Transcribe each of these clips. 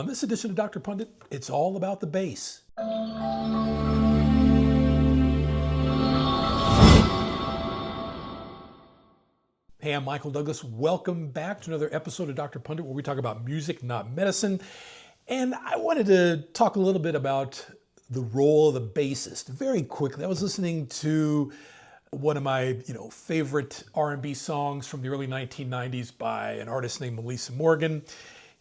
On this edition of Dr. Pundit, it's all about the bass. Hey, I'm Michael Douglas. Welcome back to another episode of Dr. Pundit where we talk about music, not medicine. And I wanted to talk a little bit about the role of the bassist. Very quickly, I was listening to one of my favorite R&B songs from the early 1990s by an artist named Melissa Morgan.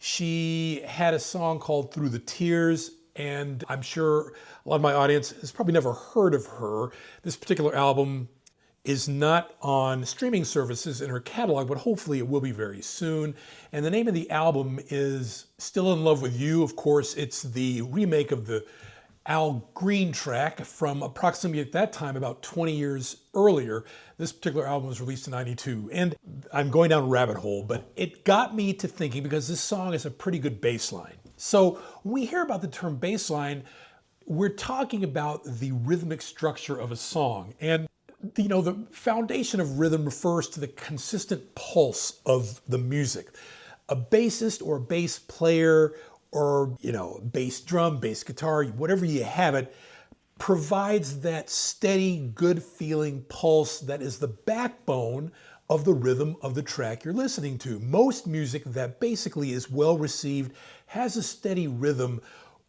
She had a song called Through the Tears, and I'm sure a lot of my audience has probably never heard of her. This particular album is not on streaming services in her catalog, but hopefully it will be very soon. And the name of the album is Still in Love with You. Of course, it's the remake of the Al Green track from approximately at that time, about 20 years earlier. This particular album was released in 92. And I'm going down a rabbit hole, but it got me to thinking because this song is a pretty good bass line. So when we hear about the term bass line, we're talking about the rhythmic structure of a song. And the foundation of rhythm refers to the consistent pulse of the music. A bassist or a bass player or, bass drum, bass guitar, whatever you have it, provides that steady, good feeling pulse that is the backbone of the rhythm of the track you're listening to. Most music that basically is well received has a steady rhythm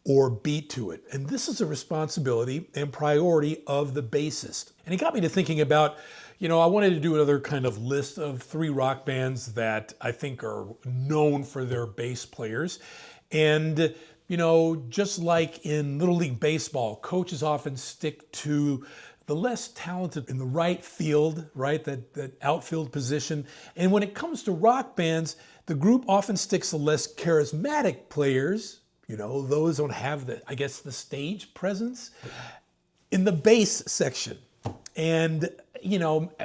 or beat to it. And this is a responsibility and priority of the bassist. And it got me to thinking about, I wanted to do another kind of list of 3 rock bands that I think are known for their bass players. And, just like in Little League Baseball, coaches often stick to the less talented in the right field, right? That outfield position. And when it comes to rock bands, the group often sticks to less charismatic players. Those don't have the stage presence in the bass section. And,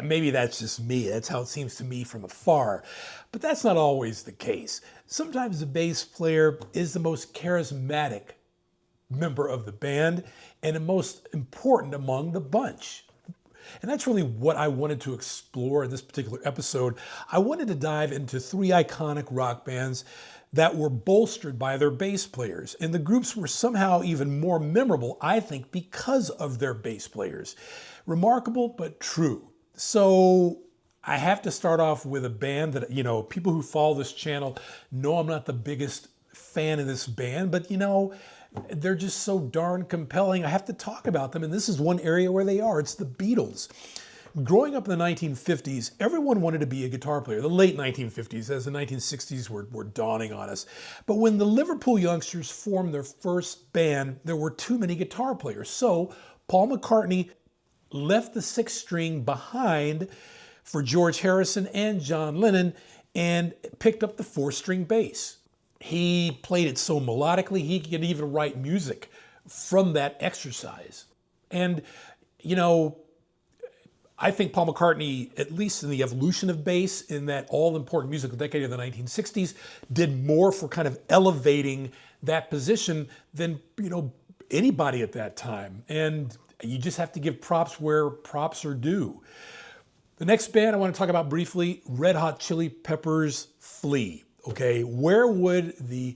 maybe that's just me. That's how it seems to me from afar. But that's not always the case. Sometimes the bass player is the most charismatic member of the band and the most important among the bunch. And that's really what I wanted to explore in this particular episode. I wanted to dive into 3 iconic rock bands that were bolstered by their bass players. And the groups were somehow even more memorable, I think, because of their bass players. Remarkable, but true. So I have to start off with a band that, people who follow this channel know I'm not the biggest fan of this band, but they're just so darn compelling. I have to talk about them, and this is one area where they are. It's the Beatles. Growing up in the 1950s, everyone wanted to be a guitar player. The late 1950s, as the 1960s were dawning on us. But when the Liverpool youngsters formed their first band, there were too many guitar players. So Paul McCartney left the 6th string behind for George Harrison and John Lennon and picked up the 4th-string bass. He played it so melodically, he could even write music from that exercise. And, I think Paul McCartney, at least in the evolution of bass, in that all-important musical decade of the 1960s, did more for kind of elevating that position than, anybody at that time. And you just have to give props where props are due. The next band I want to talk about briefly, Red Hot Chili Peppers, Flea. Okay, where would the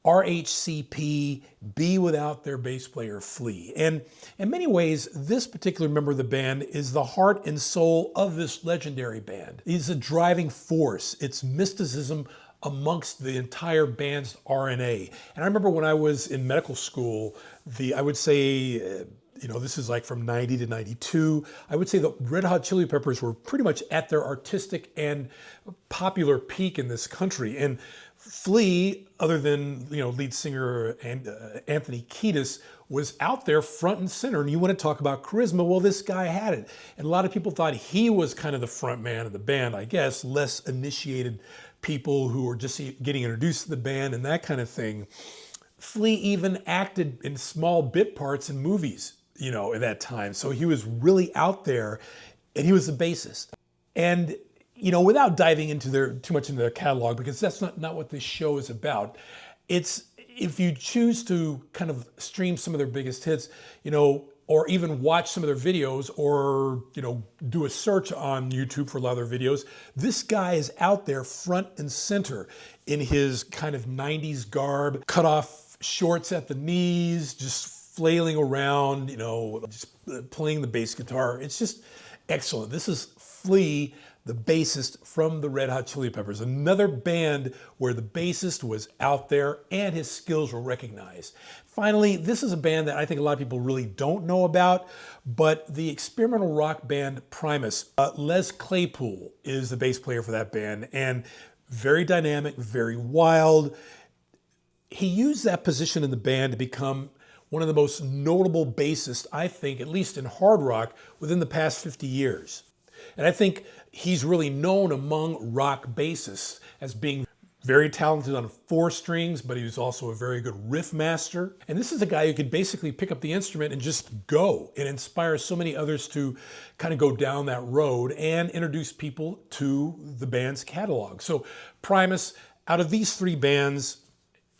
RHCP be without their bass player Flea? And in many ways, this particular member of the band is the heart and soul of this legendary band. He's a driving force. It's mysticism amongst the entire band's RNA. And I remember when I was in medical school, I would say, this is like from 90 to 92. I would say the Red Hot Chili Peppers were pretty much at their artistic and popular peak in this country. And Flea, other than lead singer Anthony Kiedis, was out there front and center. And you want to talk about charisma? Well, this guy had it. And a lot of people thought he was kind of the front man of the band, I guess, less initiated people who were just getting introduced to the band and that kind of thing. Flea even acted in small bit parts in movies, at that time. So he was really out there, and he was a bassist. And, without diving into too much into their catalog, because that's not what this show is about. It's, if you choose to kind of stream some of their biggest hits, or even watch some of their videos, or do a search on YouTube for a lot of their videos, this guy is out there front and center in his kind of 90s garb, cut off shorts at the knees, just flailing around, just playing the bass guitar. It's just excellent. This is Flea, the bassist from the Red Hot Chili Peppers, another band where the bassist was out there and his skills were recognized. Finally, this is a band that I think a lot of people really don't know about, but the experimental rock band Primus. Les Claypool is the bass player for that band, and very dynamic, very wild. He used that position in the band to become one of the most notable bassists, I think, at least in hard rock, within the past 50 years. And I think he's really known among rock bassists as being very talented on 4 strings, but he was also a very good riff master. And this is a guy who could basically pick up the instrument and just go and inspire so many others to kind of go down that road and introduce people to the band's catalog. So Primus, out of these 3 bands,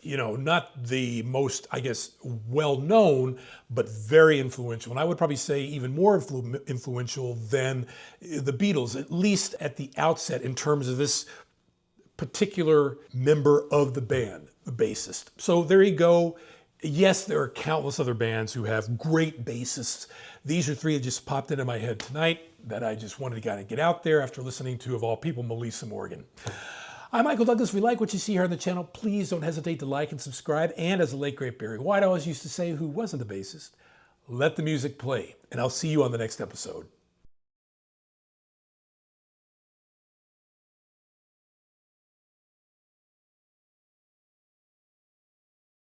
not the most, I guess, well-known, but very influential. And I would probably say even more influential than the Beatles, at least at the outset in terms of this particular member of the band, the bassist. So there you go. Yes, there are countless other bands who have great bassists. These are 3 that just popped into my head tonight that I just wanted to kind of get out there after listening to, of all people, Melissa Morgan. I'm Michael Douglas. If you like what you see here on the channel, please don't hesitate to like and subscribe. And as the late great Barry White always used to say, who wasn't a bassist, let the music play. And I'll see you on the next episode.